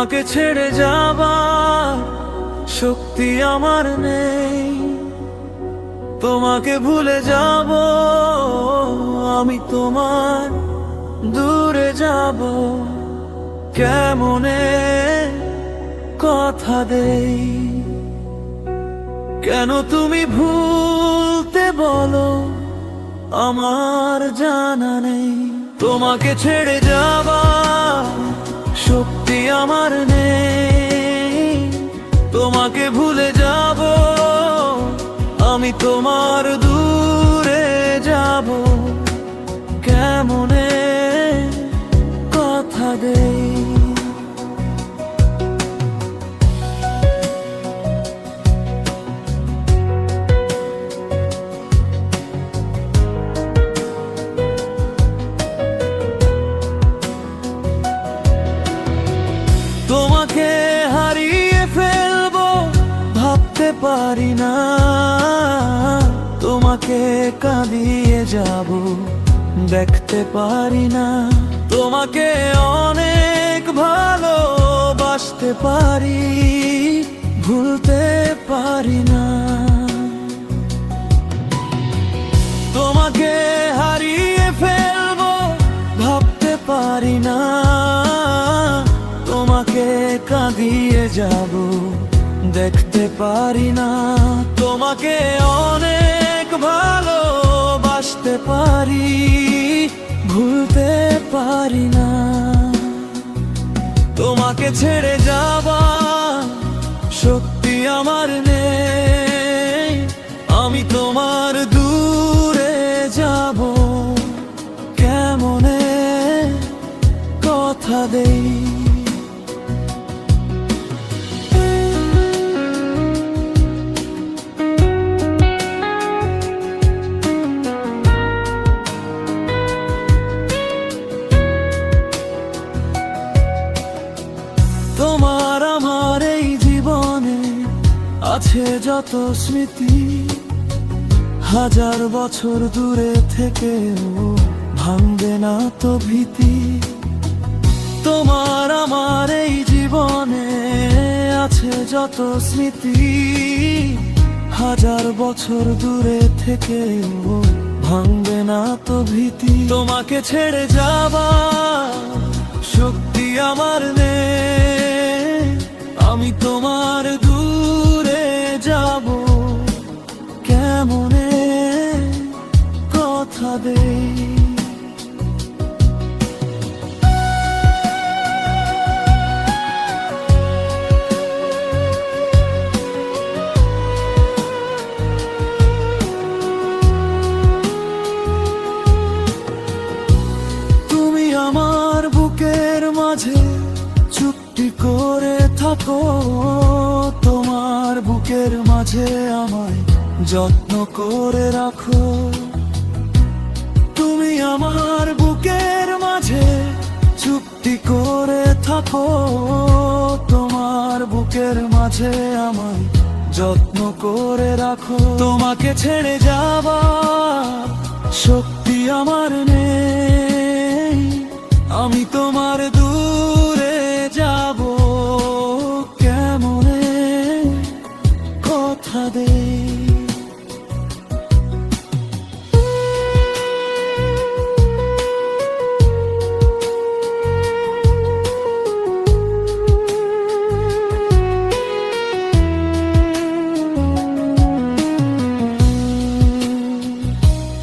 তোমাকে ছেড়ে যাবার শক্তি আমার নেই। তোমাকে ভুলে যাব আমি, তোমার দূরে যাব কেমনে কথা দেই। কেন তুমি ভুলতে বলো আমার জানা নেই। তোমাকে ছেড়ে যাবার শক্তি আমার নেই। তোমাকে ভুলে যাব আমি, তোমার দূরে যাব কেমনে কথা দেই। তোমাকে হারিয়ে ফেলবো ভাবতে পারি না। তোমাকে কাঁদিয়ে যাব দেখতে পারি না। তোমাকে অনেক ভালোবাসতে পারি, ভুলতে পারি না। তোমাকে হারিয়ে ফেলবো ভাবতে পারি না। তোমাকে কাঁদিয়ে যাব দেখতে পারি না। তোমাকে অনেক ভালোবাসতে পারি, ভুলতে পারি না। তোমাকে ছেড়ে যাবার শক্তি আমার নেই। আমি তোমার দূরে যাব কেমনে কথা দেই। তোমার আমার এই জীবনে আছে যত স্মৃতি, হাজার বছর দূরে থেকেও ভাঙবে না তো ভীতি। তোমার আমার এই জীবনে আছে যত স্মৃতি, হাজার বছর দূরে থেকেও ভাঙবে না তো ভীতি। তোমাকে ছেড়ে যাবার শক্তি আমার নেই। আমি তোমার দূরে যাব কেমনে কথা দেই। তুমি আমার বুকের মাঝে চুপটি করে থাকো। তোমার বুকের মাঝে আমায় যত্ন করে রাখো। তুমি আমার বুকের মাঝে চুপটি করে থাকো। তোমার বুকের মাঝে আমায় যত্ন করে রাখো। তোমাকে ছেড়ে যাবার শক্তি আমার নেই। আমি তোমার দূরে যাব কেমনে কথা দেই।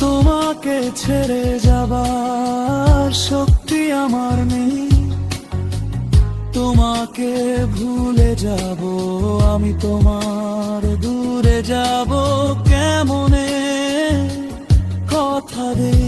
তোমাকে ছেড়ে যাবার শক্তি আমার নেই। তোমাকে ভুলে যাব আমি, তোমার দূরে যাব কেমনে কথা দেই।